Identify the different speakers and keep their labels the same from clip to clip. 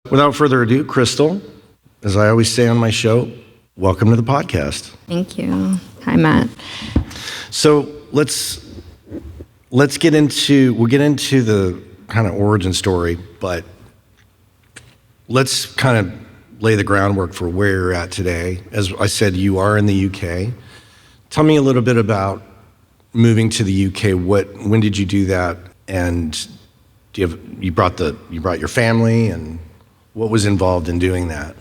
Speaker 1: Without further ado, Christal, as I always say on my show, welcome to the podcast.
Speaker 2: Thank you. Hi, Matt.
Speaker 1: So let's get into the kind of origin story, but let's kind of lay the groundwork for where you're at today. As I said, you are in the UK. Tell me a little bit about moving to the UK. When did you do that? And you brought your family, and what was involved in doing that?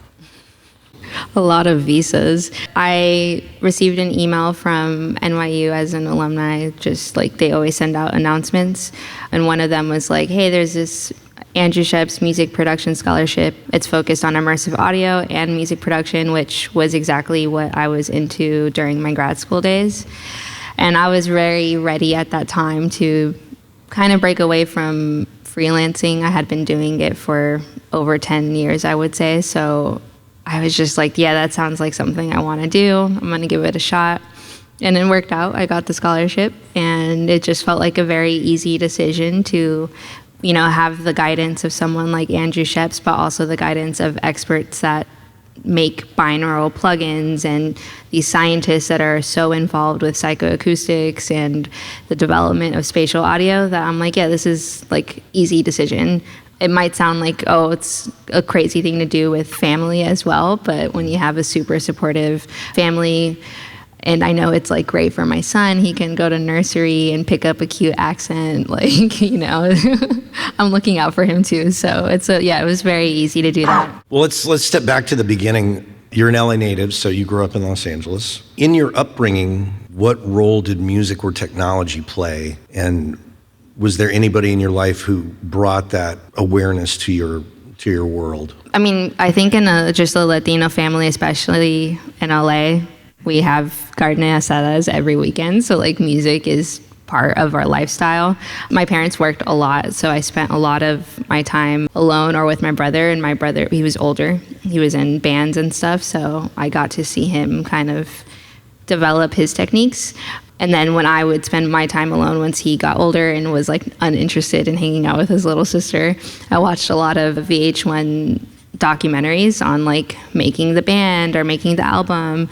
Speaker 2: A lot of visas. I received an email from NYU as an alumni, just like they always send out announcements. And one of them was like, hey, there's this Andrew Shep's music production scholarship. It's focused on immersive audio and music production, which was exactly what I was into during my grad school days. And I was very ready at that time to kind of break away from freelancing. I had been doing it for over 10 years, I would say. So I was just like, yeah, that sounds like something I want to do. I'm going to give it a shot. And it worked out. I got the scholarship, and it just felt like a very easy decision to, have the guidance of someone like Andrew Shep's, but also the guidance of experts that make binaural plugins and these scientists that are so involved with psychoacoustics and the development of spatial audio that I'm like, yeah, this is like easy decision. It might sound like, oh, it's a crazy thing to do with family as well, but when you have a super supportive family, and I know it's like great for my son, he can go to nursery and pick up a cute accent, I'm looking out for him too. So it was very easy to do that.
Speaker 1: Well, let's step back to the beginning. You're an LA native, so you grew up in Los Angeles. In your upbringing, what role did music or technology play? And was there anybody in your life who brought that awareness to your world? I
Speaker 2: mean, I think in just a Latino family, especially in LA, we have carne asadas every weekend. So like music is part of our lifestyle. My parents worked a lot, so I spent a lot of my time alone or with my brother. And my brother, he was older. He was in bands and stuff, so I got to see him kind of develop his techniques. And then when I would spend my time alone, once he got older and was like uninterested in hanging out with his little sister, I watched a lot of VH1 documentaries on like making the band or making the album,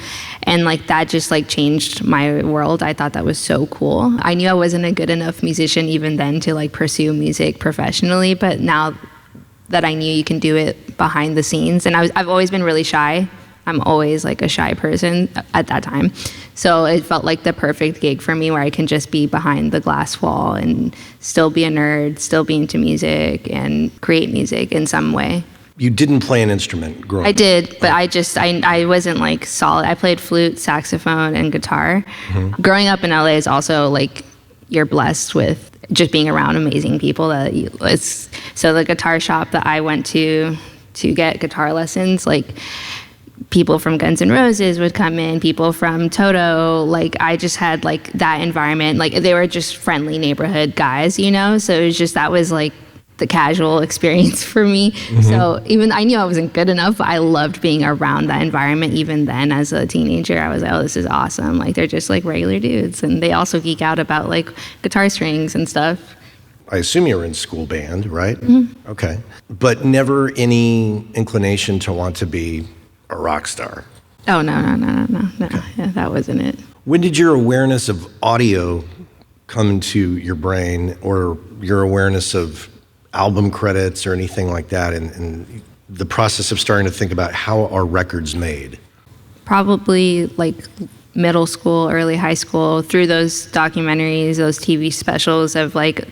Speaker 2: and like that just like changed my world. I thought that was so cool. I knew I wasn't a good enough musician even then to like pursue music professionally, but now that I knew you can do it behind the scenes, and I've always been really shy. I'm always like a shy person at that time. So it felt like the perfect gig for me where I can just be behind the glass wall and still be a nerd, still be into music and create music in some way.
Speaker 1: You didn't play an instrument growing up?
Speaker 2: I did, but I wasn't like solid. I played flute, saxophone, and guitar. Mm-hmm. Growing up in LA is also like, you're blessed with just being around amazing people. So the guitar shop that I went to get guitar lessons, like people from Guns N' Roses would come in, people from Toto. Like I just had like that environment. Like they were just friendly neighborhood guys, So it was just, that was like the casual experience for me. Mm-hmm. So even I knew I wasn't good enough, but I loved being around that environment. Even then as a teenager, I was like, oh, this is awesome. Like they're just like regular dudes. And they also geek out about like guitar strings and stuff.
Speaker 1: I assume you were in school band, right?
Speaker 2: Mm-hmm.
Speaker 1: Okay. But never any inclination to want to be a rock star?
Speaker 2: Oh, no. Okay. Yeah, that wasn't it.
Speaker 1: When did your awareness of audio come into your brain, or your awareness of album credits or anything like that, and the process of starting to think about how are records made?
Speaker 2: Probably like middle school, early high school, through those documentaries, those TV specials of like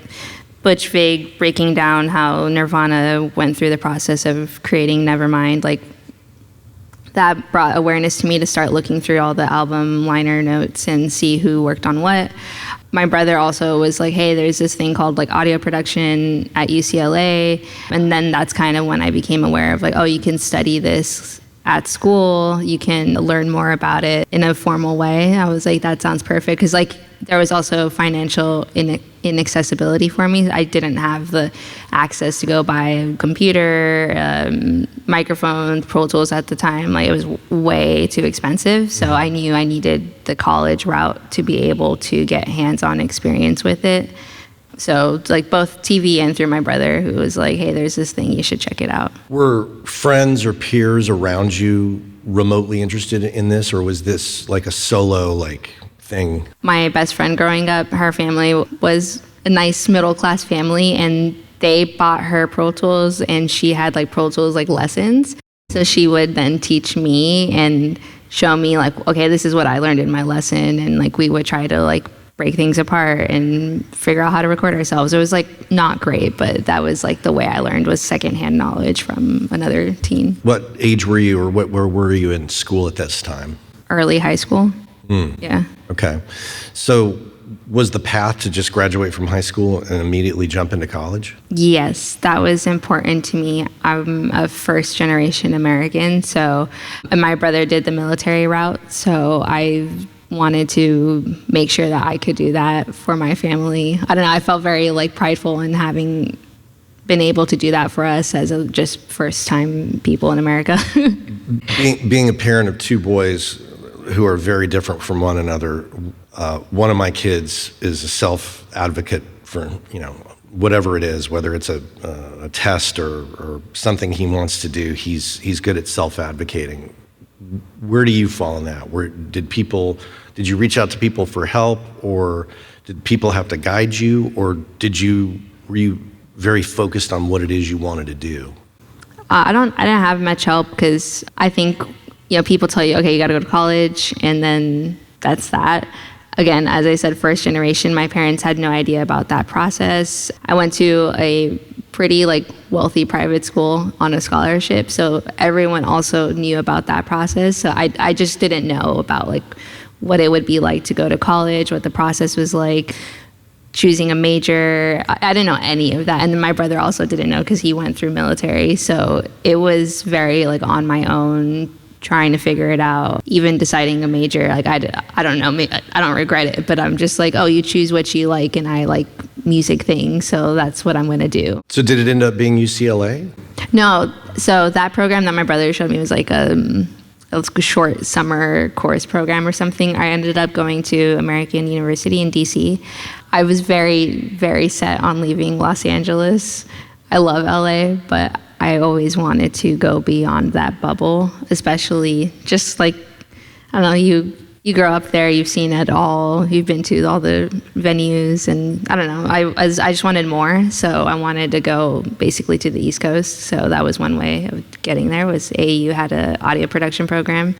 Speaker 2: Butch Vig breaking down how Nirvana went through the process of creating Nevermind. Like that brought awareness to me to start looking through all the album liner notes and see who worked on what. My brother also was like, hey, there's this thing called like audio production at UCLA. And then that's kind of when I became aware of like, oh, you can study this at school. You can learn more about it in a formal way. I was like, that sounds perfect. Because like there was also financial inaccessibility for me. I didn't have the access to go buy a computer, microphones, Pro Tools at the time. Like it was way too expensive. So I knew I needed the college route to be able to get hands-on experience with it. So like both TV and through my brother, who was like, hey, there's this thing, you should check it out.
Speaker 1: Were friends or peers around you remotely interested in this, or was this like a solo thing?
Speaker 2: My best friend growing up, her family was a nice middle-class family, and they bought her Pro Tools, and she had like Pro Tools lessons. So she would then teach me and show me okay, this is what I learned in my lesson, and we would try to break things apart and figure out how to record ourselves. It was not great, but that was the way I learned, was secondhand knowledge from another teen.
Speaker 1: What age were you, or where were you in school at this time?
Speaker 2: Early high school. Yeah.
Speaker 1: Okay. So was the path to just graduate from high school and immediately jump into college?
Speaker 2: Yes, that was important to me. I'm a first generation American, and my brother did the military route, so I wanted to make sure that I could do that for my family. I don't know, I felt very prideful in having been able to do that for us as just first time people in America.
Speaker 1: Being a parent of two boys who are very different from one another, one of my kids is a self-advocate for, whatever it is, whether it's a test or something he wants to do, he's good at self-advocating. Where do you fall in that? Did you reach out to people for help, or did people have to guide you, or were you very focused on what it is you wanted to do?
Speaker 2: I didn't have much help, because I think people tell you, okay, you got to go to college, and then that's that. Again, as I said, first generation, my parents had no idea about that process. I went to a pretty wealthy private school on a scholarship, so everyone also knew about that process. So I just didn't know about what it would be like to go to college, what the process was like, choosing a major. I didn't know any of that, and then my brother also didn't know, because he went through military. So it was very on my own, trying to figure it out, even deciding a major. I don't know, I don't regret it, but I'm just oh, you choose what you like, and I like music things, so that's what I'm going to do.
Speaker 1: So did it end up being UCLA?
Speaker 2: No, so that program that my brother showed me was a short summer course program or something. I ended up going to American University in DC. I was very, very set on leaving Los Angeles. I love LA, but I always wanted to go beyond that bubble, especially just I don't know, you grow up there, you've seen it all, you've been to all the venues, and I don't know, I just wanted more, so I wanted to go basically to the East Coast. So that was one way of getting there, was AEU had an audio production program,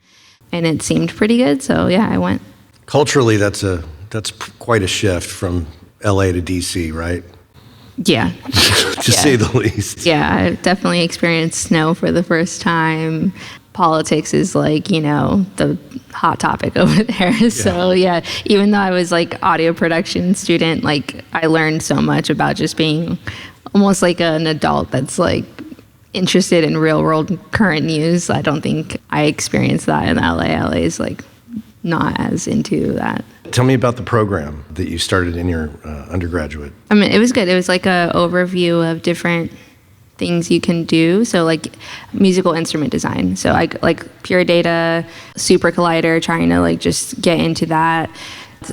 Speaker 2: and it seemed pretty good, so yeah, I went.
Speaker 1: Culturally, that's quite a shift from LA to DC, right?
Speaker 2: Yeah.
Speaker 1: To say the least.
Speaker 2: Yeah, I definitely experienced snow for the first time. Politics is the hot topic over there. Yeah. So yeah, even though I was audio production student, I learned so much about just being almost an adult that's interested in real world current news. I don't think I experienced that in LA. LA is not as into that.
Speaker 1: Tell me about the program that you started in your undergraduate.
Speaker 2: I mean, it was good. It was a overview of different things you can do. So musical instrument design. So I Pure Data, Super Collider, trying to just get into that.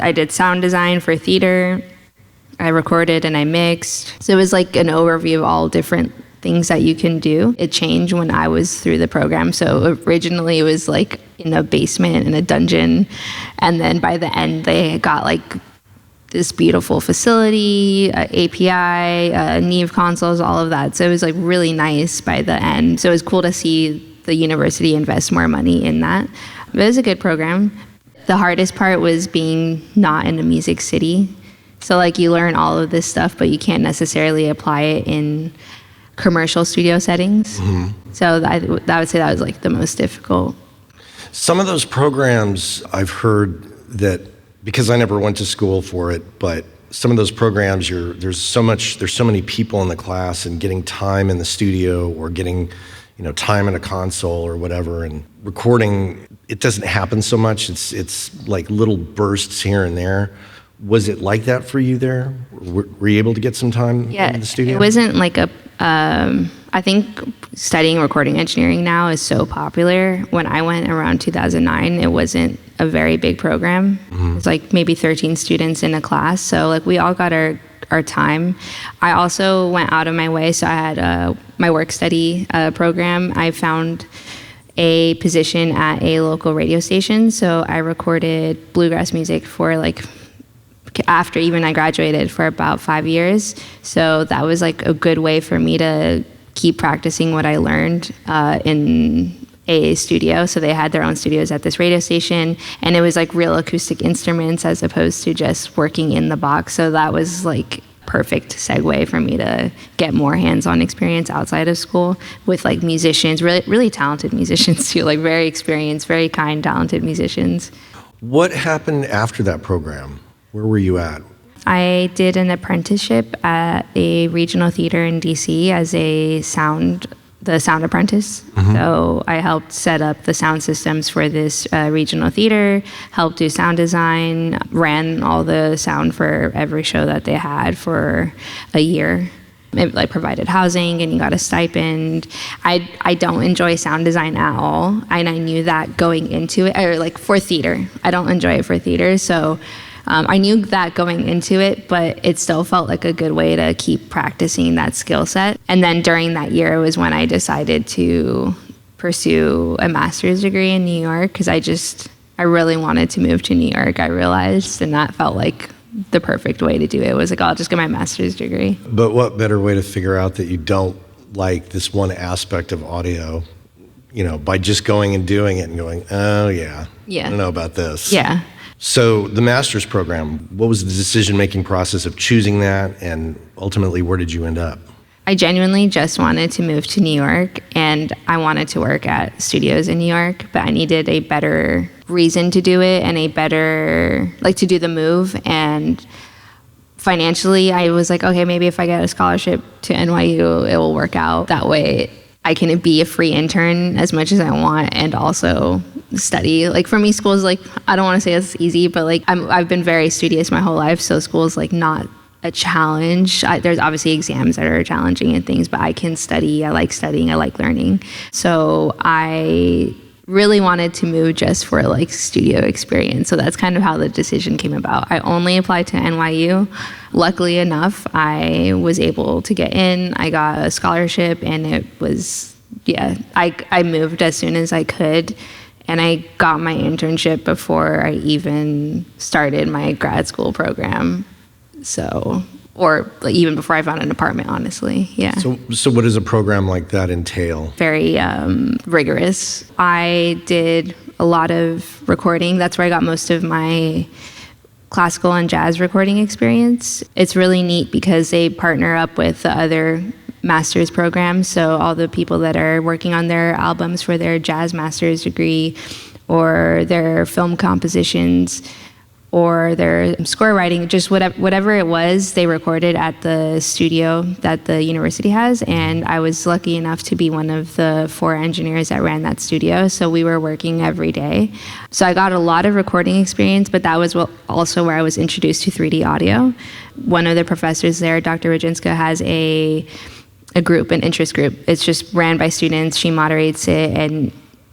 Speaker 2: I did sound design for theater. I recorded and I mixed. So it was an overview of all different things that you can do. It changed when I was through the program. So originally it was in a basement, in a dungeon. And then by the end, they got this beautiful facility, API, Neve consoles, all of that. So it was really nice by the end. So it was cool to see the university invest more money in that. But it was a good program. The hardest part was being not in a music city. So you learn all of this stuff, but you can't necessarily apply it in commercial studio settings. Mm-hmm. So I would say that was the most difficult.
Speaker 1: Some of those programs, I've heard that, because I never went to school for it, but some of those programs, there's so many people in the class, and getting time in the studio, or getting time in a console or whatever, and recording, it doesn't happen so much. It's little bursts here and there. Was it like that for you there? Were you able to get some time in the studio?
Speaker 2: It wasn't I think studying recording engineering now is so popular. When I went around 2009, it wasn't a very big program. Mm-hmm. It was maybe 13 students in a class. So we all got our our time. I also went out of my way. So I had my work study program. I found a position at a local radio station. So I recorded bluegrass music for like, after even I graduated, for about 5 years. So that was like a good way for me to keep practicing what I learned in a studio. So they had their own studios at this radio station, and it was like real acoustic instruments as opposed to just working in the box. So that was like perfect segue for me to get more hands-on experience outside of school with like musicians, really, really talented musicians too, like very experienced, very kind, talented musicians.
Speaker 1: What happened after that program? Where were you at?
Speaker 2: I did an apprenticeship at a regional theater in DC as the sound apprentice. Mm-hmm. So I helped set up the sound systems for this regional theater, helped do sound design, ran all the sound for every show that they had for a year. It like provided housing and you got a stipend. I don't enjoy sound design at all, and I knew that going into it, or like for theater. I don't enjoy it for theater, so I knew that going into it, but it still felt like a good way to keep practicing that skill set. And then during that year was when I decided to pursue a master's degree in New York, because I really wanted to move to New York, I realized, and that felt like the perfect way to do it. Was like, I'll just get my master's degree.
Speaker 1: But what better way to figure out that you don't like this one aspect of audio, by just going and doing it and going, oh yeah, I don't know about this.
Speaker 2: Yeah.
Speaker 1: So the master's program, what was the decision-making process of choosing that, and ultimately, where did you end up?
Speaker 2: I genuinely just wanted to move to New York, and I wanted to work at studios in New York, but I needed a better reason to do it and a better, to do the move. And financially, I was like, okay, maybe if I get a scholarship to NYU, it will work out. That way I can be a free intern as much as I want and also study. Like for me, school is I don't want to say it's easy, but I've been very studious my whole life, so school is not a challenge. There's obviously exams that are challenging and things, but I can study. I like studying. I like learning. So I really wanted to move just for studio experience. So that's kind of how the decision came about. I only applied to NYU. Luckily enough, I was able to get in. I got a scholarship, and it was, I moved as soon as I could. And I got my internship before I even started my grad school program. So, or even before I found an apartment, honestly, yeah.
Speaker 1: So what does a program like that entail?
Speaker 2: Very rigorous. I did a lot of recording. That's where I got most of my classical and jazz recording experience. It's really neat because they partner up with the other master's programs. So all the people that are working on their albums for their jazz master's degree, or their film compositions, or their score writing, just whatever it was, they recorded at the studio that the university has. And I was lucky enough to be one of the 4 engineers that ran that studio. So we were working every day. So I got a lot of recording experience, but that was also where I was introduced to 3D audio. One of the professors there, Dr. Rajinska, has a group, an interest group. It's just ran by students. She moderates it, and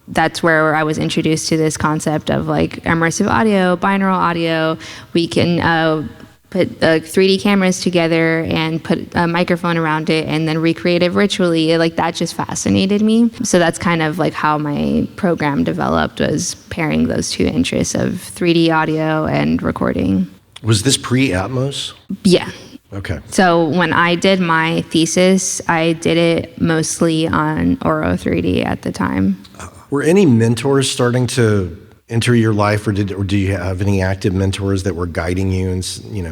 Speaker 2: that's where I was introduced to this concept of immersive audio, binaural audio. We can put 3D cameras together and put a microphone around it and then recreate it virtually. That just fascinated me. So that's kind of how my program developed, was pairing those two interests of 3D audio and recording.
Speaker 1: Was this pre-Atmos?
Speaker 2: Yeah.
Speaker 1: Okay.
Speaker 2: So when I did my thesis, I did it mostly on Oro 3D at the time.
Speaker 1: Were any mentors starting to enter your life, or do you have any active mentors that were guiding you and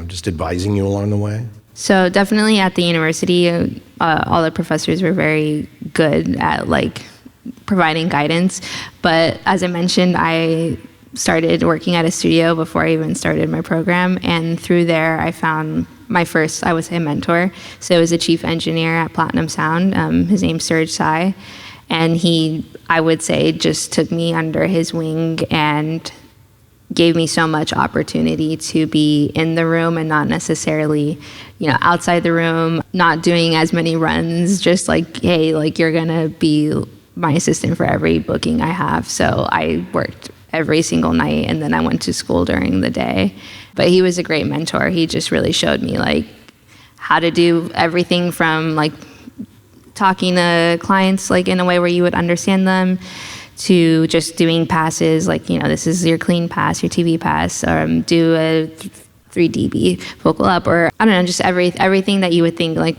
Speaker 1: just advising you along the way?
Speaker 2: So definitely at the university, all the professors were very good at providing guidance. But as I mentioned, I started working at a studio before I even started my program, and through there I found my first, I would say, mentor. So it was a chief engineer at Platinum Sound. His name's Serge Sai. And he, I would say, just took me under his wing and gave me so much opportunity to be in the room and not necessarily, outside the room, not doing as many runs, just hey, you're gonna be my assistant for every booking I have. So I worked every single night, and then I went to school during the day. But he was a great mentor. He just really showed me how to do everything from like talking to clients like in a way where you would understand them, to just doing passes, like, you know, this is your clean pass, your TV pass, do a 3 dB vocal up, or I don't know, just everything that you would think, like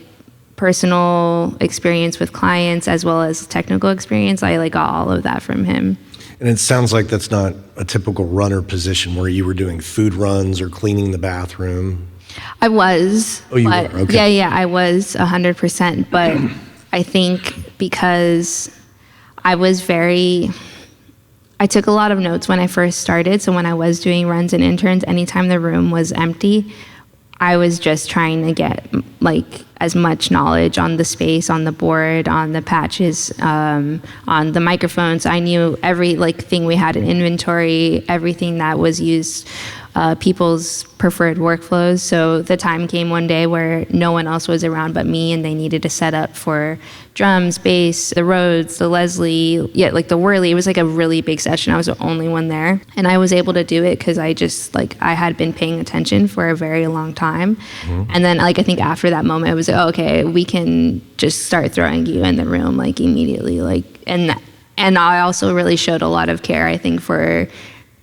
Speaker 2: personal experience with clients as well as technical experience. I like got all of that from him.
Speaker 1: And it sounds like that's not a typical runner position where you were doing food runs or cleaning the bathroom.
Speaker 2: I was.
Speaker 1: Oh, you
Speaker 2: but,
Speaker 1: were? Okay.
Speaker 2: Yeah, I was 100%. But I think because I took a lot of notes when I first started. So when I was doing runs and interns, anytime the room was empty, I was just trying to get like as much knowledge on the space, on the board, on the patches, on the microphones. I knew every like thing we had in inventory, everything that was used, people's preferred workflows. So the time came one day where no one else was around but me, and they needed to set up for drums, bass, the Rhodes, the Leslie, like the Whirly. It was like a really big session. I was the only one there, and I was able to do it because I had been paying attention for a very long time. Mm-hmm. And then like I think after that moment, it was like, oh, okay, we can just start throwing you in the room like immediately, like and I also really showed a lot of care, I think, for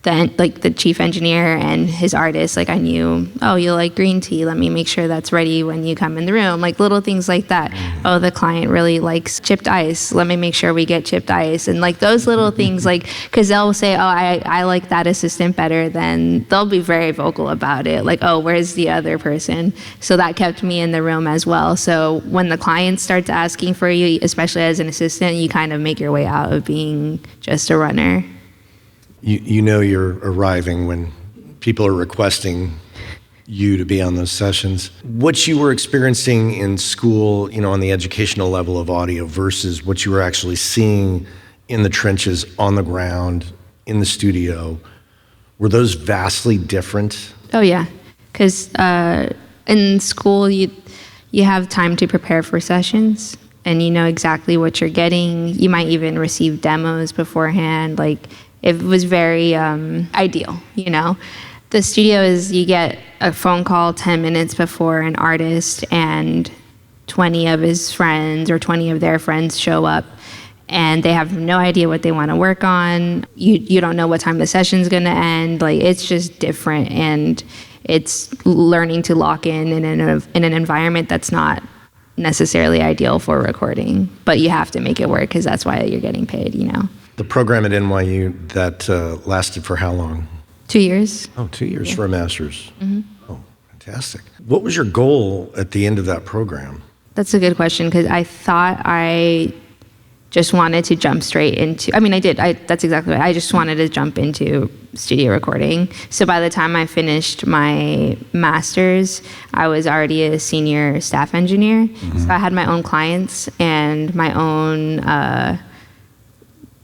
Speaker 2: the chief engineer and his artist. Like I knew, oh, you like green tea, let me make sure that's ready when you come in the room, like little things like that. Mm-hmm. Oh, the client really likes chipped ice, let me make sure we get chipped ice. And like those little things, like because they'll say, oh, I like that assistant better, then they'll be very vocal about it, like, oh, where's the other person? So that kept me in the room as well. So when the client starts asking for you, especially as an assistant, you kind of make your way out of being just a runner.
Speaker 1: You know you're arriving when people are requesting you to be on those sessions. What you were experiencing in school, you know, on the educational level of audio versus what you were actually seeing in the trenches, on the ground, in the studio, were those vastly different?
Speaker 2: Oh yeah, because in school you have time to prepare for sessions, and you know exactly what you're getting. You might even receive demos beforehand. Like it was very ideal, you know. The studio is you get a phone call 10 minutes before an artist, and 20 of his friends or 20 of their friends show up, and they have no idea what they want to work on. You don't know what time the session's going to end. Like it's just different, and it's learning to lock in an environment that's not necessarily ideal for recording, but you have to make it work because that's why you're getting paid, you know.
Speaker 1: The program at NYU, that lasted for how long?
Speaker 2: 2 years.
Speaker 1: Oh, 2 years
Speaker 2: yeah.
Speaker 1: For a master's. Mm-hmm. Oh, fantastic. What was your goal at the end of that program?
Speaker 2: That's a good question, because I thought I just wanted to jump straight into, I did. That's exactly what I just wanted to jump into studio recording. So by the time I finished my master's, I was already a senior staff engineer. Mm-hmm. So I had my own clients and my own,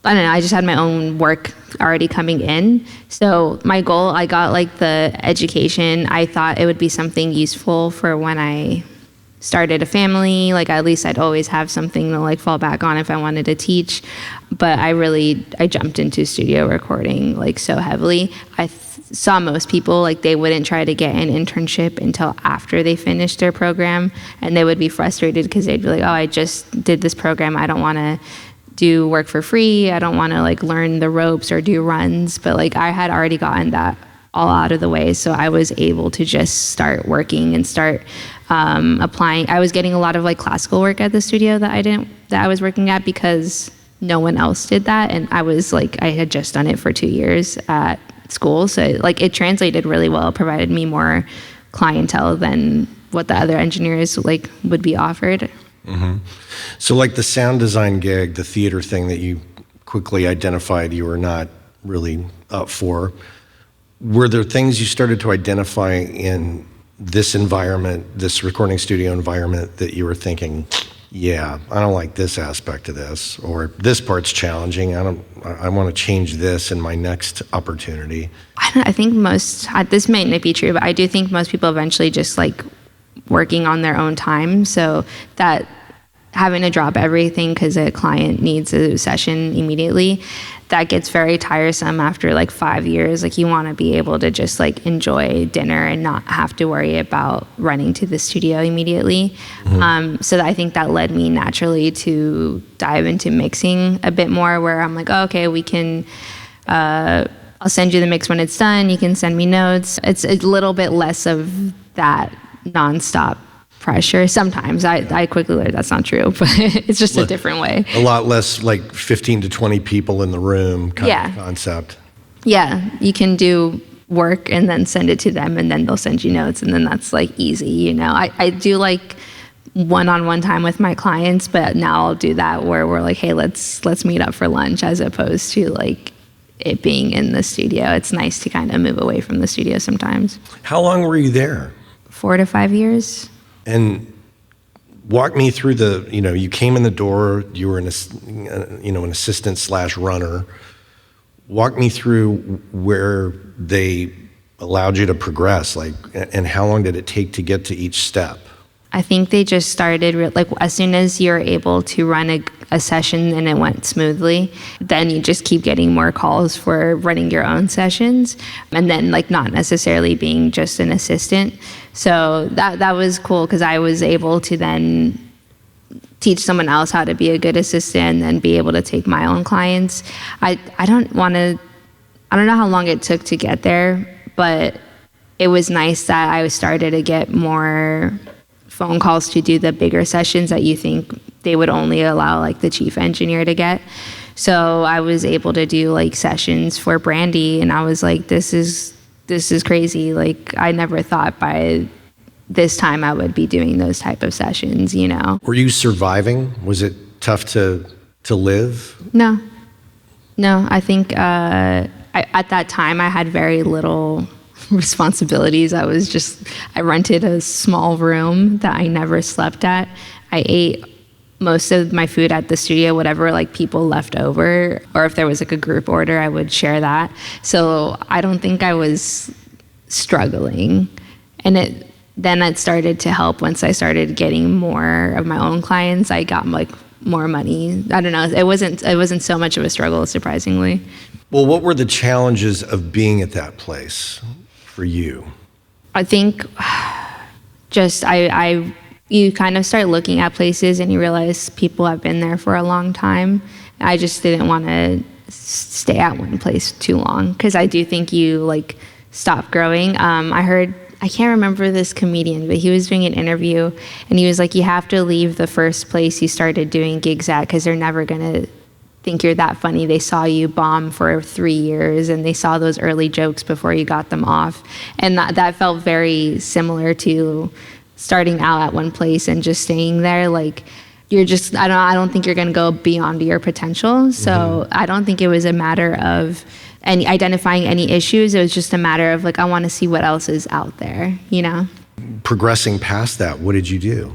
Speaker 2: I just had my own work already coming in. So my goal, I got like the education. I thought it would be something useful for when I started a family. Like at least I'd always have something to like fall back on if I wanted to teach. But I jumped into studio recording like so heavily. I saw most people, like they wouldn't try to get an internship until after they finished their program. And they would be frustrated because they'd be like, oh, I just did this program. I don't want to do work for free. I don't want to like learn the ropes or do runs, but like I had already gotten that all out of the way. So I was able to just start working and start applying. I was getting a lot of like classical work at the studio that I was working at because no one else did that. And I had just done it for 2 years at school. So like it translated really well, provided me more clientele than what the other engineers like would be offered.
Speaker 1: Mm-hmm. So like the sound design gig, the theater thing that you quickly identified you were not really up for, were there things you started to identify in this environment, this recording studio environment, that you were thinking, yeah, I don't like this aspect of this, or this part's challenging, I want to change this in my next opportunity?
Speaker 2: I think this may not be true, but I do think most people eventually just like working on their own time. So that having to drop everything because a client needs a session immediately, that gets very tiresome after like 5 years. Like you want to be able to just like enjoy dinner and not have to worry about running to the studio immediately. So I think that led me naturally to dive into mixing a bit more, where I'm like, oh, okay, we can, I'll send you the mix when it's done. You can send me notes. It's a little bit less of that nonstop pressure. Sometimes I quickly learned that's not true, but it's just a different way.
Speaker 1: A lot less like 15 to 20 people in the room kind of concept.
Speaker 2: Yeah, you can do work and then send it to them, and then they'll send you notes, and then that's like easy, you know. I do like one-on-one time with my clients, but now I'll do that where we're like, hey, let's meet up for lunch, as opposed to like it being in the studio. It's nice to kind of move away from the studio sometimes. How
Speaker 1: long were you there?
Speaker 2: 4 to 5 years.
Speaker 1: And walk me through you came in the door, you were an assistant / runner. Walk me through where they allowed you to progress, and how long did it take to get to each step? I think they just started, like, as soon as you're able to run a session and it went smoothly, then you just keep getting more calls for running your own sessions, and then, like, not necessarily being just an assistant. So that was cool, because I was able to then teach someone else how to be a good assistant and then be able to take my own clients. I don't know how long it took to get there, but it was nice that I started to get more phone calls to do the bigger sessions that you think they would only allow like the chief engineer to get. So I was able to do like sessions for Brandy, and I was like, this is crazy. Like, I never thought by this time I would be doing those type of sessions, you know. Were you surviving? Was it tough to live? No, I think at that time I had very little responsibilities. I rented a small room that I never slept at. I ate most of my food at the studio, whatever like people left over, or if there was like a group order, I would share that. So I don't think I was struggling. And then it started to help once I started getting more of my own clients. I got like more money. I don't know. It wasn't so much of a struggle, surprisingly. Well, what were the challenges of being at that place for you? I think just you kind of start looking at places and you realize people have been there for a long time. I just didn't want to stay at one place too long, because I do think you like stop growing. I can't remember this comedian, but he was doing an interview and he was like, you have to leave the first place you started doing gigs at, because they're never going to think you're that funny. They saw you bomb for 3 years and they saw those early jokes before you got them off. And that felt very similar to starting out at one place and just staying there. Like, you're just, I don't think you're going to go beyond your potential. So I don't think it was a matter of identifying any issues. It was just a matter of like, I want to see what else is out there, you know? Progressing past that, what did you do?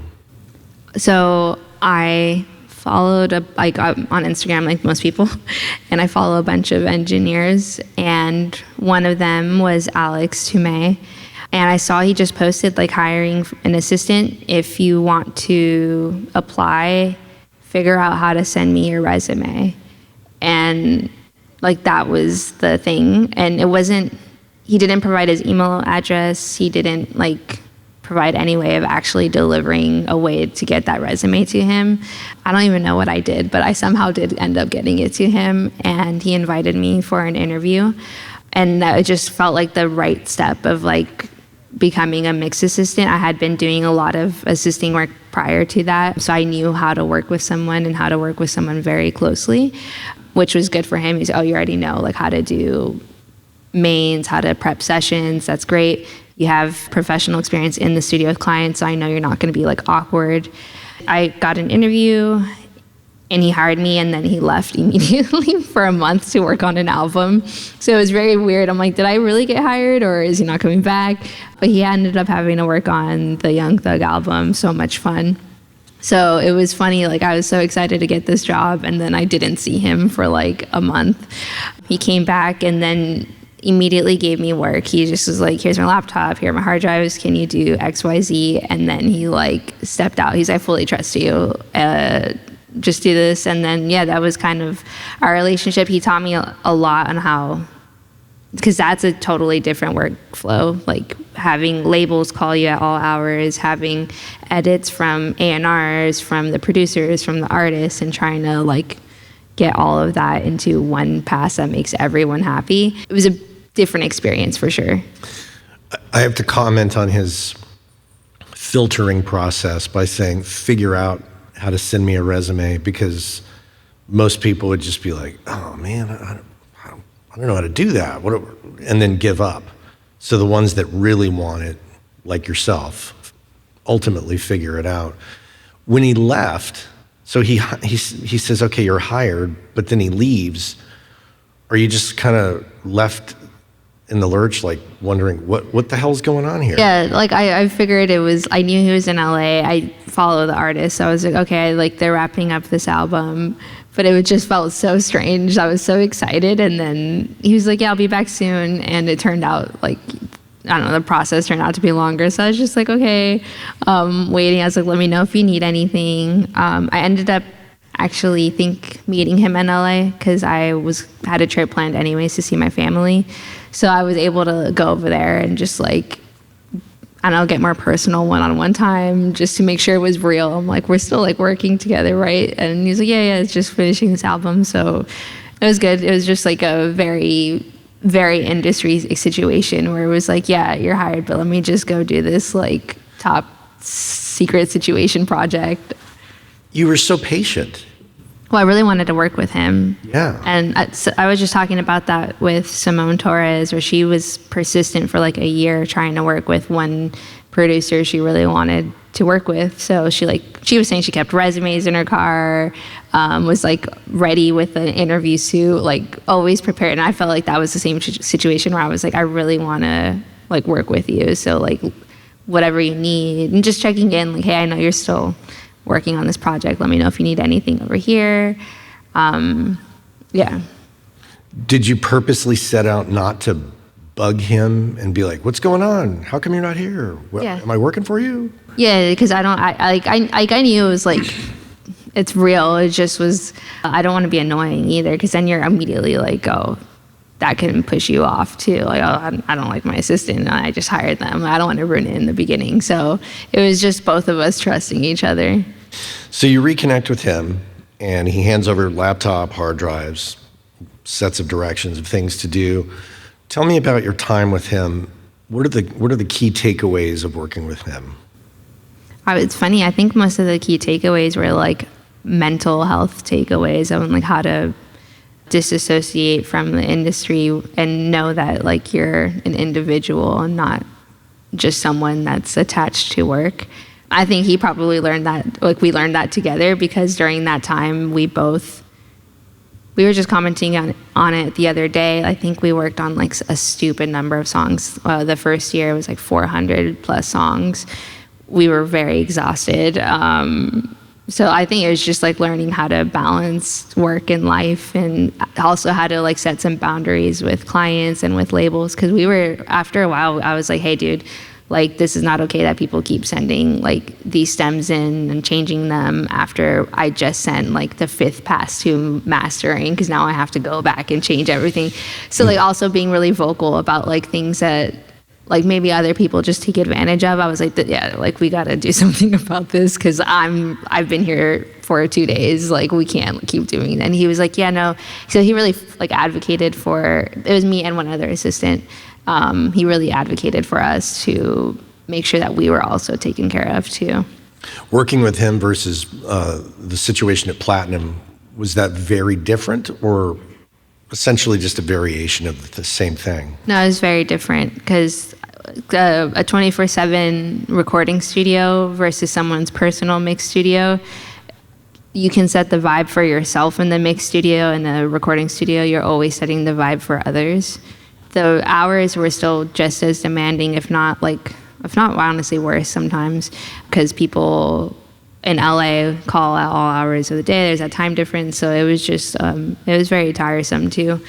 Speaker 1: So I followed on Instagram, like most people, and I follow a bunch of engineers, and one of them was Alex Toomey. And I saw he just posted like hiring an assistant. If you want to apply, figure out how to send me your resume. And like, that was the thing. And he didn't provide his email address. He didn't like provide any way of actually delivering a way to get that resume to him. I don't even know what I did, but I somehow did end up getting it to him, and he invited me for an interview. And that just felt like the right step of like becoming a mix assistant. I had been doing a lot of assisting work prior to that, so I knew how to work with someone and how to work with someone very closely, which was good for him. He's, oh, you already know like how to do mains, how to prep sessions. That's great. You have professional experience in the studio with clients, so I know you're not going to be like awkward. I got an interview and he hired me, and then he left immediately for a month to work on an album. So it was very weird. I'm like, did I really get hired, or is he not coming back? But he ended up having to work on the Young Thug album. So much fun. So it was funny, like I was so excited to get this job, and then I didn't see him for like a month. He came back, and then
Speaker 2: immediately gave me work. He just was like, here's my laptop, here are my hard drives, can you do XYZ? And then he like stepped out. He's like, I fully trust you. Just do this. And then, yeah, that was kind of our relationship. He taught me a lot on how, because that's a totally different workflow, like having labels call you at all hours, having edits from A&Rs, from the producers, from the artists, and trying to like get all of that into one pass that makes everyone happy. It was a different experience for sure.
Speaker 1: I have to comment on his filtering process by saying, figure out how to send me a resume, because most people would just be like, oh man, I don't know how to do that. And then give up. So the ones that really want it, like yourself, ultimately figure it out. When he left, so he says, okay, you're hired, but then he leaves. Are you just kind of left in the lurch, like wondering what the hell's going on here?
Speaker 2: Yeah, like I figured it was, I knew he was in LA. I follow the artist. So I was like, okay, like they're wrapping up this album. But it just felt so strange. I was so excited. And then he was like, yeah, I'll be back soon. And it turned out like, I don't know, the process turned out to be longer. So I was just like, okay, waiting. I was like, let me know if you need anything. I ended up actually meeting him in LA because I had a trip planned anyways to see my family. So I was able to go over there and just like, I don't know, get more personal one-on-one time just to make sure it was real. I'm like, we're still like working together, right? And he's like, yeah, it's just finishing this album. So it was good. It was just like a very, very industry situation where it was like, yeah, you're hired, but let me just go do this like top secret situation project.
Speaker 1: You were so patient.
Speaker 2: Well, I really wanted to work with him.
Speaker 1: Yeah.
Speaker 2: And I was just talking about that with Simone Torres, where she was persistent for like a year trying to work with one producer she really wanted to work with. So she was saying she kept resumes in her car, was like ready with an interview suit, like always prepared. And I felt like that was the same situation where I was like, I really want to like work with you. So like whatever you need, and just checking in like, hey, I know you're still working on this project. Let me know if you need anything over here. Yeah.
Speaker 1: Did you purposely set out not to bug him and be like, what's going on? How come you're not here?
Speaker 2: Yeah.
Speaker 1: Am I working for you?
Speaker 2: Yeah, because I knew it was like, it's real. It just was, I don't want to be annoying either, because then you're immediately like, oh, that can push you off too. Like, oh, I don't like my assistant. I just hired them. I don't want to ruin it in the beginning. So it was just both of us trusting each other.
Speaker 1: So you reconnect with him, and he hands over laptop, hard drives, sets of directions of things to do. Tell me about your time with him. What are the key takeaways of working with him?
Speaker 2: It's funny. I think most of the key takeaways were like mental health takeaways on like how to disassociate from the industry and know that like you're an individual and not just someone that's attached to work. I think he probably learned that, like we learned that together, because during that time we were just commenting on it the other day. I think we worked on like a stupid number of songs. The first year it was like 400 plus songs. We were very exhausted. So I think it was just like learning how to balance work and life, and also how to like set some boundaries with clients and with labels. Cause after a while, I was like, hey dude, like this is not okay that people keep sending like these stems in and changing them after I just sent like the 5th pass to mastering, cause now I have to go back and change everything. So like also being really vocal about like things that like maybe other people just take advantage of. I was like, yeah, like we got to do something about this, because I've been here for 2 days. Like we can't keep doing that. And he was like, yeah, no. So he really like advocated for, it was me and one other assistant. He really advocated for us to make sure that we were also taken care of too.
Speaker 1: Working with him versus the situation at Platinum, was that very different, or essentially just a variation of the same thing?
Speaker 2: No, it was very different, because a 24/7 recording studio versus someone's personal mix studio, you can set the vibe for yourself in the mix studio. In the recording studio, you're always setting the vibe for others. The hours were still just as demanding, if not honestly worse sometimes, because people in LA call at all hours of the day. There's that time difference, so it was just it was very tiresome too.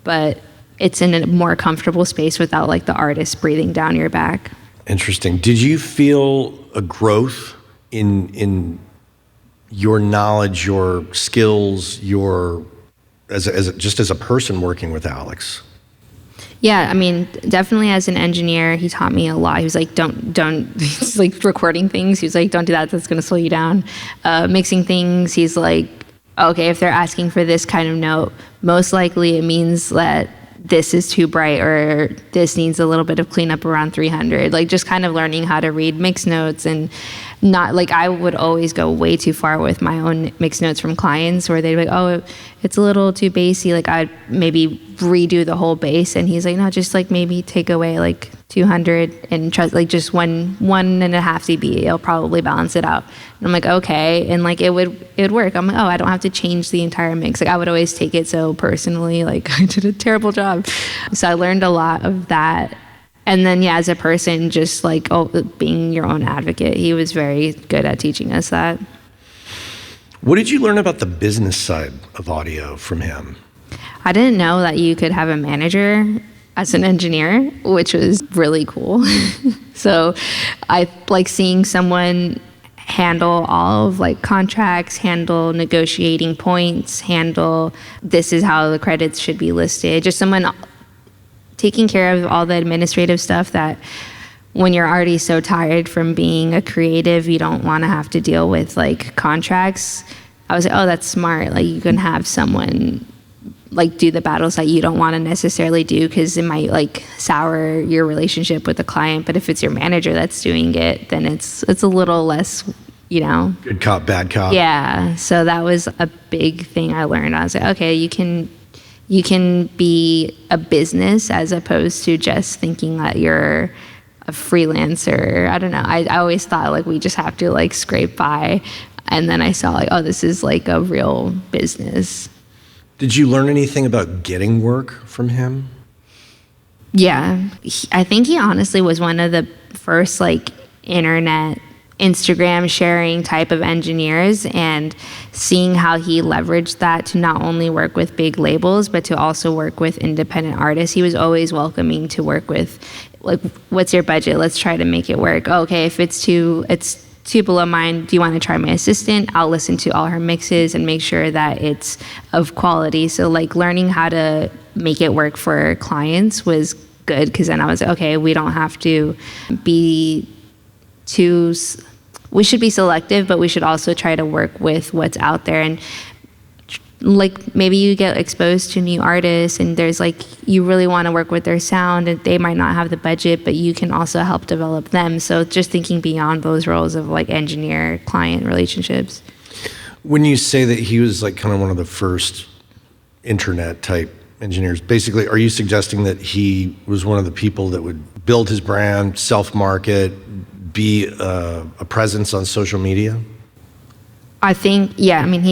Speaker 2: But it's in a more comfortable space without like the artist breathing down your back.
Speaker 1: Interesting. Did you feel a growth in your knowledge, your skills, as a person working with Alex?
Speaker 2: Yeah, I mean, definitely as an engineer, he taught me a lot. He was like, don't, he's like recording things. He was like, don't do that. That's going to slow you down. Mixing things. He's like, okay, if they're asking for this kind of note, most likely it means that this is too bright or this needs a little bit of cleanup around 300. Like just kind of learning how to read mix notes, and not like I would always go way too far with my own mix notes from clients where they'd be like, oh, it's a little too bassy. Like I'd maybe redo the whole bass, and he's like, no, just like maybe take away like 200 and trust like just 1.5 dB. It'll probably balance it out. And I'm like, okay. And like it would work. I'm like, oh, I don't have to change the entire mix. Like I would always take it so personally, like I did a terrible job. So I learned a lot of that. And then, yeah, as a person, just like being your own advocate, he was very good at teaching us that.
Speaker 1: What did you learn about the business side of audio from him?
Speaker 2: I didn't know that you could have a manager as an engineer, which was really cool. So I like seeing someone handle all of like contracts, handle negotiating points, handle this is how the credits should be listed. Just someone taking care of all the administrative stuff that when you're already so tired from being a creative, you don't want to have to deal with like contracts. I was like, oh, that's smart. Like you can have someone like do the battles that you don't want to necessarily do because it might like sour your relationship with the client. But if it's your manager that's doing it, then it's a little less, you know.
Speaker 1: Good cop, bad cop.
Speaker 2: Yeah. So that was a big thing I learned. I was like, okay, you can be a business as opposed to just thinking that you're a freelancer. I don't know. I always thought like we just have to like scrape by. And then I saw like, oh, this is like a real business.
Speaker 1: Did you learn anything about getting work from him?
Speaker 2: Yeah. I think he honestly was one of the first like internet Instagram sharing type of engineers, and seeing how he leveraged that to not only work with big labels but to also work with independent artists. He was always welcoming to work with like, what's your budget? Let's try to make it work. Okay, if it's too below mine, do you want to try my assistant? I'll listen to all her mixes and make sure that it's of quality. So like learning how to make it work for clients was good, because then I was like, okay, we don't have to be we should be selective, but we should also try to work with what's out there. And like maybe you get exposed to new artists and there's like, you really want to work with their sound and they might not have the budget, but you can also help develop them. So just thinking beyond those roles of like engineer client relationships.
Speaker 1: When you say that he was like kind of one of the first internet type engineers, basically, are you suggesting that he was one of the people that would build his brand, self-market, be a presence on social media?
Speaker 2: I think, yeah, I mean,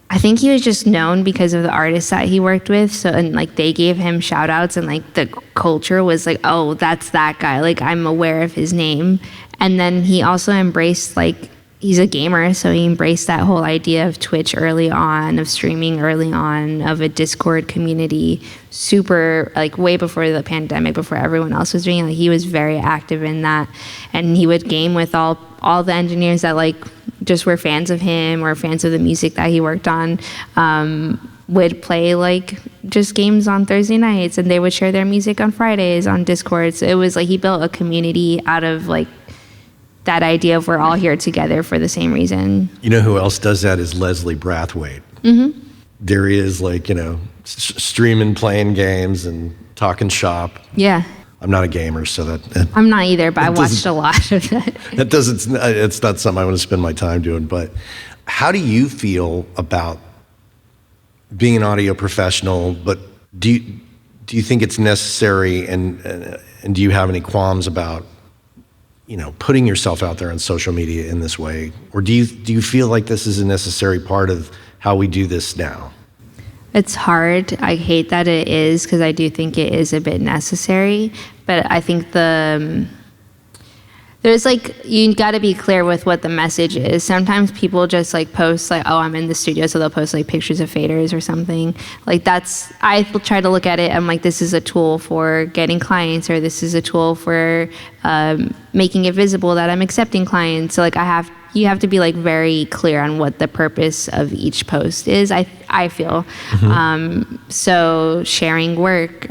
Speaker 2: I think he was just known because of the artists that he worked with. So, and like they gave him shout outs, and like the culture was like, oh, that's that guy. Like I'm aware of his name. And then he also embraced, like, he's a gamer, so he embraced that whole idea of Twitch early on, of streaming early on, of a Discord community, super, like way before the pandemic, before everyone else was doing it. Like, he was very active in that, and he would game with all the engineers that like just were fans of him or fans of the music that he worked on. Would play like just games on Thursday nights, and they would share their music on Fridays on Discord. So it was like he built a community out of like that idea of we're all here together for the same reason.
Speaker 1: You know who else does that is Leslie Brathwaite.
Speaker 2: Mm-hmm.
Speaker 1: There he is, like, you know, streaming, playing games and talking shop.
Speaker 2: Yeah.
Speaker 1: I'm not a gamer, so that
Speaker 2: I'm not either, but I watched a lot of that.
Speaker 1: It's not something I want to spend my time doing. But how do you feel about being an audio professional? But do you think it's necessary, and do you have any qualms about, you know, putting yourself out there on social media in this way? Or do you feel like this is a necessary part of how we do this now?
Speaker 2: It's hard. I hate that it is, because I do think it is a bit necessary. But I think the There's like, you got to be clear with what the message is. Sometimes people just like post like, oh, I'm in the studio, so they'll post like pictures of faders or something. Like that's, I try to look at it, I'm like, this is a tool for getting clients, or this is a tool for making it visible that I'm accepting clients. So like you have to be like very clear on what the purpose of each post is, I feel. So sharing work,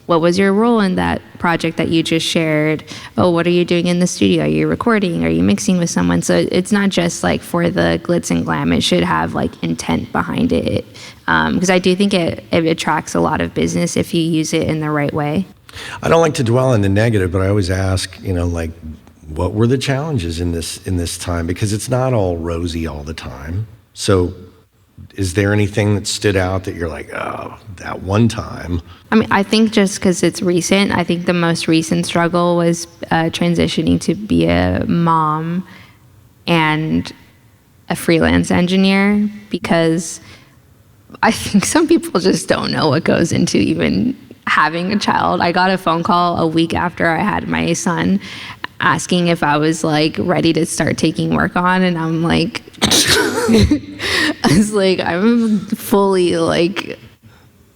Speaker 2: what was your role in that project that you just shared? Oh, what are you doing in the studio? Are you recording? Are you mixing with someone? So it's not just like for the glitz and glam. It should have like intent behind it. Because I do think it attracts a lot of business if you use it in the right way.
Speaker 1: I don't like to dwell on the negative, but I always ask, like, what were the challenges in this time? Because it's not all rosy all the time. So is there anything that stood out that you're like, oh, that one time?
Speaker 2: I mean, I think just because it's recent, I think the most recent struggle was transitioning to be a mom and a freelance engineer, because I think some people just don't know what goes into even having a child. I got a phone call a week after I had my son asking if I was like ready to start taking work on, and I'm like, I was like, I'm fully like,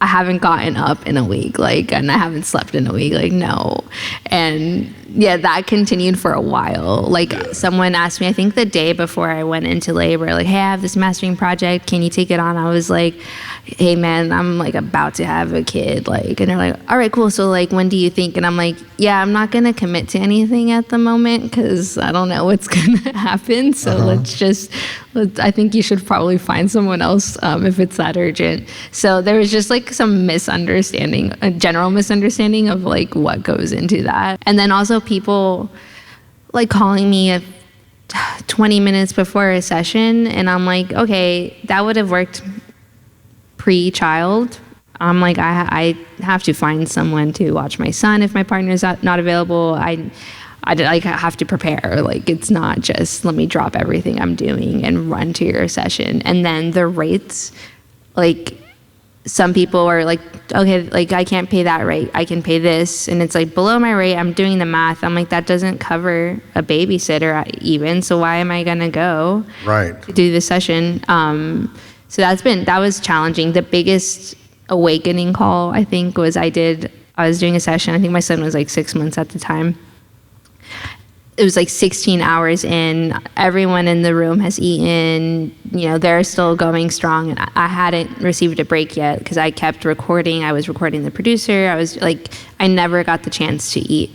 Speaker 2: I haven't gotten up in a week, like, and I haven't slept in a week, like, no. And yeah, that continued for a while. Like, someone asked me, I think the day before I went into labor, like, hey, I have this mastering project, can you take it on? I was like, hey man, I'm like about to have a kid, like, and they're like, all right, cool, so like, when do you think? And I'm like, yeah, I'm not gonna commit to anything at the moment because I don't know what's gonna happen, so I think you should probably find someone else if it's that urgent. So there was just like some misunderstanding, a general misunderstanding of like what goes into that. And then also people like calling me 20 minutes before a session, and I'm like, okay, that would have worked pre-child. I'm like, I have to find someone to watch my son if my partner's not available. I like have to prepare. Like, it's not just let me drop everything I'm doing and run to your session. And then the rates, like, some people are like, okay, like I can't pay that rate, I can pay this, and it's like below my rate. I'm doing the math, I'm like, that doesn't cover a babysitter even, so why am I gonna go to do the session? So that was challenging. The biggest awakening call, I think, was I was doing a session, I think my son was like 6 months at the time. It was like 16 hours in, everyone in the room has eaten, they're still going strong, and I hadn't received a break yet because I kept recording. I was recording the producer. I was like, I never got the chance to eat.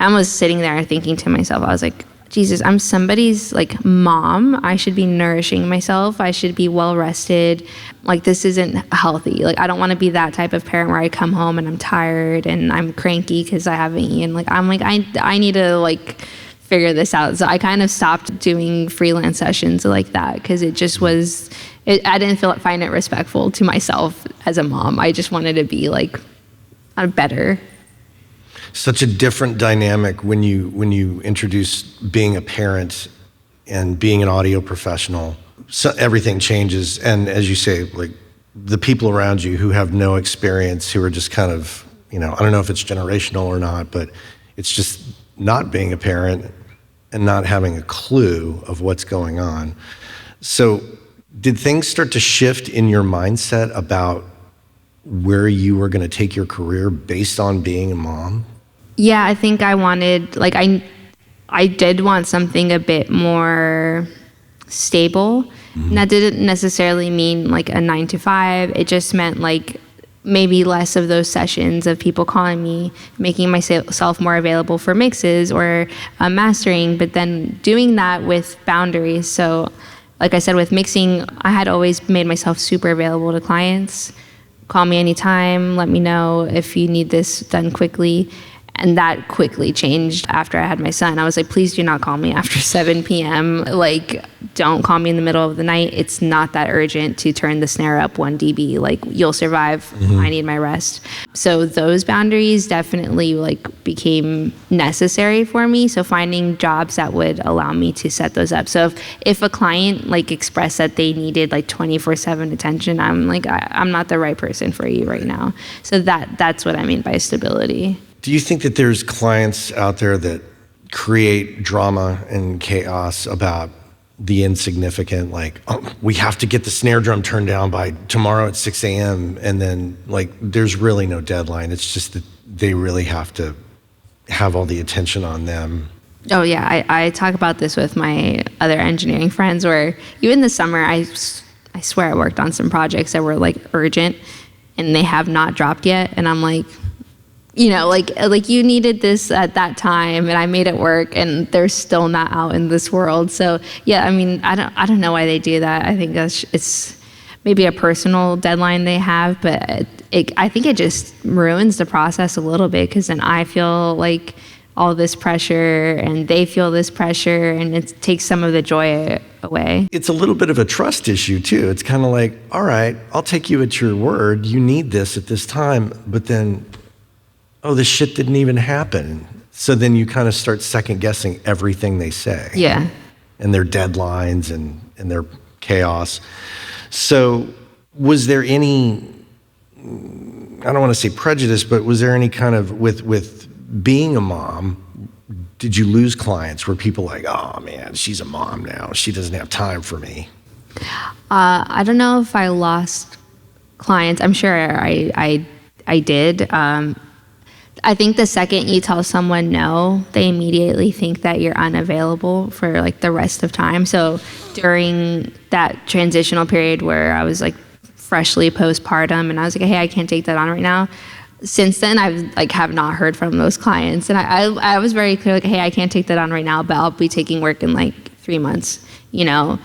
Speaker 2: I was sitting there thinking to myself, I was like, Jesus, I'm somebody's like mom. I should be nourishing myself. I should be well rested. Like, this isn't healthy. Like, I don't want to be that type of parent where I come home and I'm tired and I'm cranky because I haven't eaten. Like, I'm like, I need to like figure this out. So I kind of stopped doing freelance sessions like that because it just was, I didn't find it respectful to myself as a mom. I just wanted to be like better.
Speaker 1: Such a different dynamic when you introduce being a parent and being an audio professional. So everything changes, and as you say, like the people around you who have no experience, who are just kind of, I don't know if it's generational or not, but it's just not being a parent and not having a clue of what's going on. So did things start to shift in your mindset about where you were going to take your career based on being a mom?
Speaker 2: Yeah, I think I wanted, like, I did want something a bit more stable. Mm-hmm. And that didn't necessarily mean like a 9-to-5. It just meant like maybe less of those sessions of people calling me, making myself more available for mixes or mastering, but then doing that with boundaries. So like I said, with mixing, I had always made myself super available to clients. Call me anytime, let me know if you need this done quickly. And that quickly changed after I had my son. I was like, please do not call me after 7 p.m. Like, don't call me in the middle of the night. It's not that urgent to turn the snare up 1 dB. Like, you'll survive. Mm-hmm. I need my rest. So those boundaries definitely like became necessary for me. So finding jobs that would allow me to set those up. So if a client like expressed that they needed like 24/7 attention, I'm like, I'm not the right person for you right now. So that's what I mean by stability.
Speaker 1: Do you think that there's clients out there that create drama and chaos about the insignificant, like, oh, we have to get the snare drum turned down by tomorrow at 6 a.m. And then, like, there's really no deadline. It's just that they really have to have all the attention on them.
Speaker 2: Oh, yeah. I talk about this with my other engineering friends where even this summer, I swear I worked on some projects that were, like, urgent and they have not dropped yet. And I'm like, you know, like you needed this at that time and I made it work and they're still not out in this world. So yeah, I mean, I don't know why they do that. I think it's maybe a personal deadline they have, but I think it just ruins the process a little bit because then I feel like all this pressure and they feel this pressure and it takes some of the joy away.
Speaker 1: It's a little bit of a trust issue too. It's kind of like, all right, I'll take you at your word. You need this at this time, but then oh, this shit didn't even happen. So then you kind of start second guessing everything they say.
Speaker 2: Yeah.
Speaker 1: And their deadlines and their chaos. So was there any, I don't want to say prejudice, but was there any kind of, with being a mom, did you lose clients? Were people like, oh man, she's a mom now. She doesn't have time for me.
Speaker 2: I don't know if I lost clients. I'm sure I did. I think the second you tell someone no, they immediately think that you're unavailable for like the rest of time. So during that transitional period where I was like freshly postpartum and I was like, hey, I can't take that on right now. Since then, I've like have not heard from those clients. And I was very clear, like, hey, I can't take that on right now, but I'll be taking work in like 3 months, you know?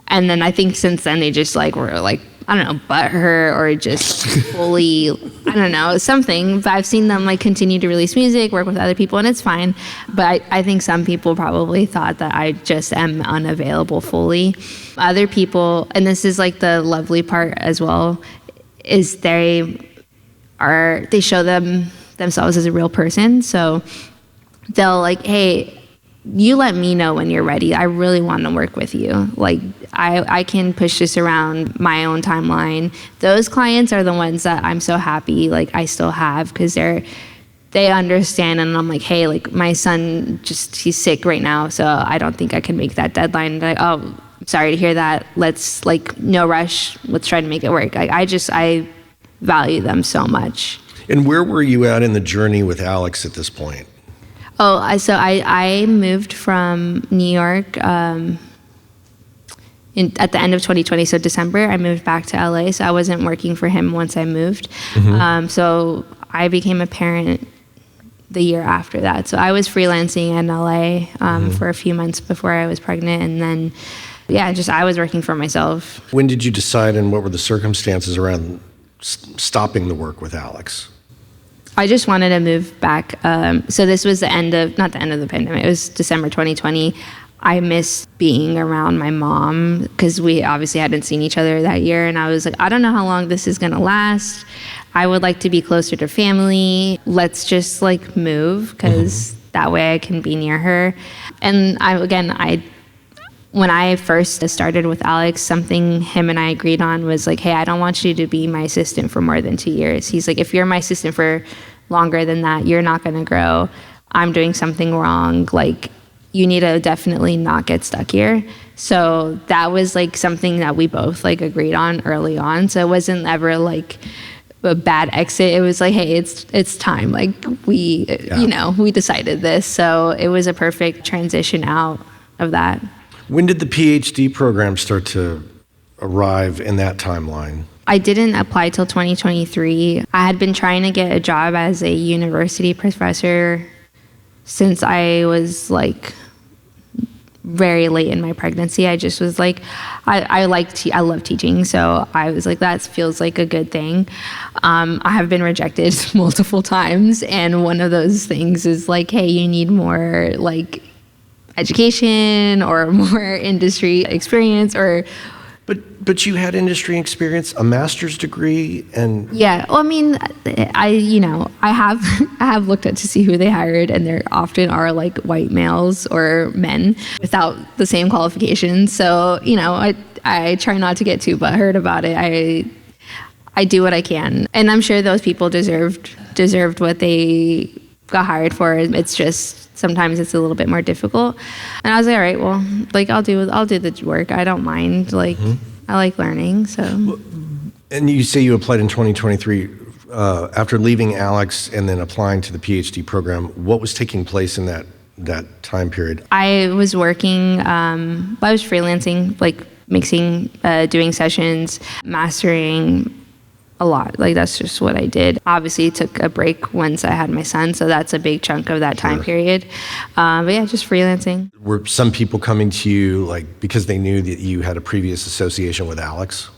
Speaker 2: And then I think since then they just like were like, I don't know, butthurt or just fully, I don't know, something. But I've seen them like continue to release music, work with other people, and it's fine. But I think some people probably thought that I just am unavailable fully. Other people, and this is like the lovely part as well, is they show themselves as a real person. So they'll like, hey, you let me know when you're ready. I really want to work with you. Like, I can push this around my own timeline. Those clients are the ones that I'm so happy, like, I still have because they understand. And I'm like, hey, like, my son he's sick right now, so I don't think I can make that deadline. Like, oh, I'm sorry to hear that. Let's, like, no rush. Let's try to make it work. Like, I value them so much. And
Speaker 1: where were you at in the journey with Alex at this point?
Speaker 2: Oh, so I moved from New York at the end of 2020, so December. I moved back to LA, so I wasn't working for him once I moved. Mm-hmm. So I became a parent the year after that. So I was freelancing in LA for a few months before I was pregnant, and then, yeah, I was working for myself.
Speaker 1: When did you decide, and what were the circumstances around stopping the work with Alex?
Speaker 2: I just wanted to move back. So this was not the end of the pandemic. It was December 2020. I missed being around my mom because we obviously hadn't seen each other that year. And I was like, I don't know how long this is going to last. I would like to be closer to family. Let's just like move because that way I can be near her. And when I first started with Alex, something him and I agreed on was like, hey, I don't want you to be my assistant for more than 2 years. He's like, if you're my assistant for longer than that, you're not going to grow. I'm doing something wrong. Like, you need to definitely not get stuck here. So that was like something that we both like agreed on early on. So it wasn't ever like a bad exit. It was like, hey, it's time. Like we decided this. So it was a perfect transition out of that.
Speaker 1: When did the PhD program start to arrive in that timeline?
Speaker 2: I didn't apply till 2023. I had been trying to get a job as a university professor since I was like very late in my pregnancy. I just was like, I love teaching, so I was like, that feels like a good thing. I have been rejected multiple times, and one of those things is like, hey, you need more like education or more industry experience or.
Speaker 1: But you had industry experience, a master's degree, and
Speaker 2: yeah. Well, I mean, I have looked at to see who they hired, and there often are like white males or men without the same qualifications. So I try not to get too butthurt about it. I do what I can, and I'm sure those people deserved what they got hired for. It's just sometimes it's a little bit more difficult. And I was like, all right, well, like I'll do the work. I don't mind. Like I like learning. So.
Speaker 1: And you say you applied in 2023 after leaving Alex and then applying to the PhD program. What was taking place in that time period?
Speaker 2: I was working. I was freelancing, like mixing, doing sessions, mastering. A lot. Like that's just what I did. Obviously took a break once I had my son, so that's a big chunk of that time period. But yeah, just freelancing.
Speaker 1: Were some people coming to you like because they knew that you had a previous association with Alex?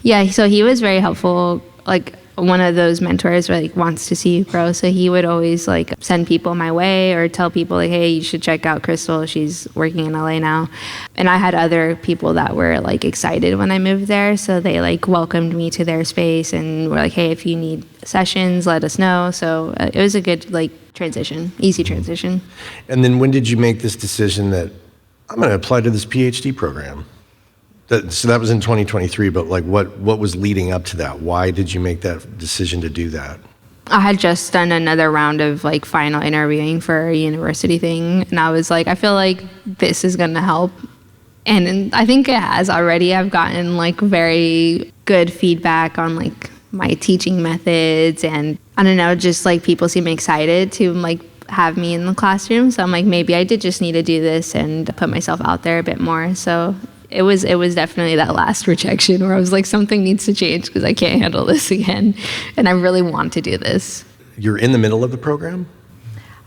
Speaker 2: Yeah, so he was very helpful. Like one of those mentors who like wants to see you grow. So he would always like send people my way or tell people like, hey, you should check out Christal. She's working in LA now. And I had other people that were like excited when I moved there. So they like welcomed me to their space and were like, hey, if you need sessions, let us know. So it was a good like transition, easy transition.
Speaker 1: And then when did you make this decision that I'm going to apply to this PhD program? So that was in 2023, but like what was leading up to that? Why did you make that decision to do that?
Speaker 2: I had just done another round of like final interviewing for a university thing. And I was like, I feel like this is going to help. And I think it has already. I've gotten like very good feedback on like my teaching methods. And I don't know, just like people seem excited to like have me in the classroom. So I'm like, maybe I did just need to do this and put myself out there a bit more. So it was definitely that last rejection where I was like, something needs to change because I can't handle this again. And I really want to do this.
Speaker 1: You're in the middle of the program?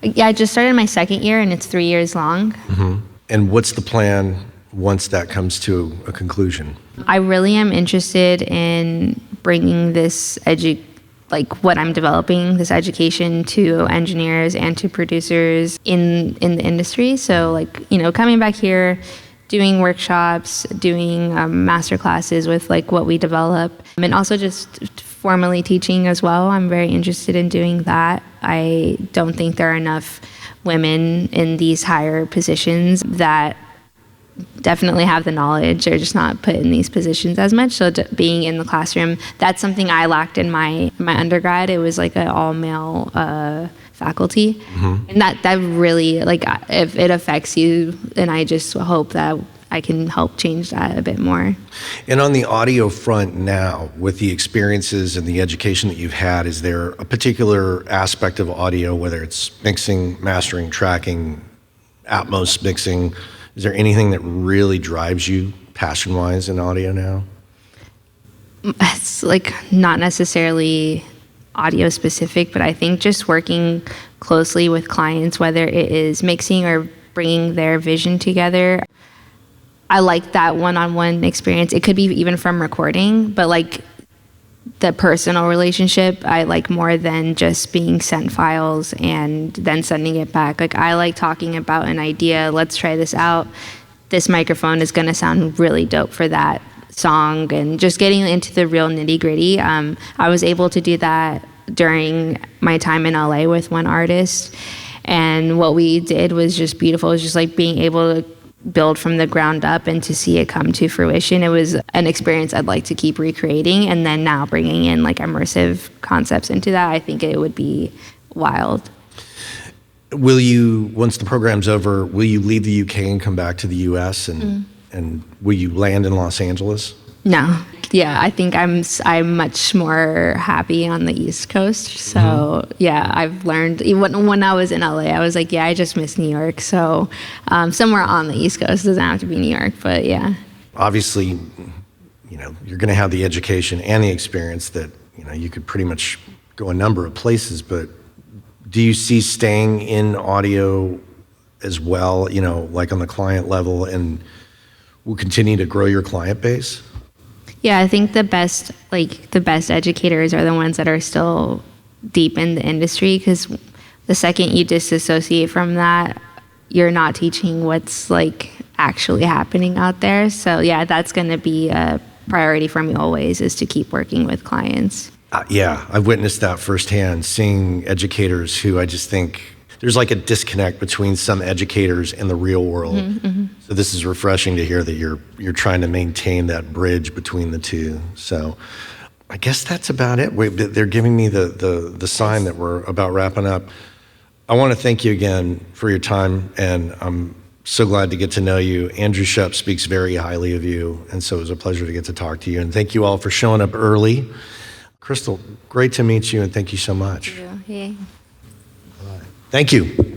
Speaker 2: Yeah, I just started my second year and it's 3 years long.
Speaker 1: And what's the plan once that comes to a conclusion?
Speaker 2: I really am interested in bringing this like what I'm developing, this education to engineers and to producers in the industry. So like, you know, coming back here, doing workshops, doing master classes with like what we develop, and also just formally teaching as well. I'm very interested in doing that. I don't think there are enough women in these higher positions that definitely have the knowledge. They're just not put in these positions as much. So being in the classroom, that's something I lacked in my undergrad. It was like an all-male faculty. And that really, like, if it affects you, and I just hope that I can help change that a bit more.
Speaker 1: And on the audio front now, with the experiences and the education that you've had, is there a particular aspect of audio, whether it's mixing, mastering, tracking, Atmos mixing, is there anything that really drives you passion-wise in audio now?
Speaker 2: It's like not necessarily audio specific, but I think just working closely with clients, whether it is mixing or bringing their vision together. I like that one-on-one experience. It could be even from recording, but like the personal relationship, I like more than just being sent files and then sending it back. Like I like talking about an idea. Let's try this out. This microphone is going to sound really dope for that song, and just getting into the real nitty-gritty. I was able to do that during my time in LA with one artist, and what we did was just beautiful. It was just like being able to build from the ground up and to see it come to fruition. It was an experience I'd like to keep recreating, and then now bringing in like immersive concepts into that, I think it would be wild.
Speaker 1: Will you, once the program's over, will you leave the UK and come back to the US and will you land in Los Angeles?
Speaker 2: No. Yeah, I think I'm much more happy on the East Coast. So yeah, I've learned, even when I was in LA, I was like, yeah, I just miss New York. So somewhere on the East Coast, doesn't have to be New York, but yeah.
Speaker 1: Obviously, you know, you're going to have the education and the experience that, you know, you could pretty much go a number of places, but do you see staying in audio as well, you know, like on the client level, and will continue to grow your client base?
Speaker 2: Yeah, I think the best educators are the ones that are still deep in the industry, because the second you disassociate from that, you're not teaching what's like actually happening out there. So yeah, that's going to be a priority for me always, is to keep working with clients.
Speaker 1: Yeah, I've witnessed that firsthand, seeing educators who I just think there's like a disconnect between some educators and the real world. So this is refreshing to hear that you're trying to maintain that bridge between the two. So I guess that's about it. They're giving me the sign that we're about wrapping up. I want to thank you again for your time, and I'm so glad to get to know you. Andrew Shep speaks very highly of you, and so it was a pleasure to get to talk to you. And thank you all for showing up early. Christal, great to meet you, and thank you so much.
Speaker 2: Yeah.
Speaker 1: Thank you.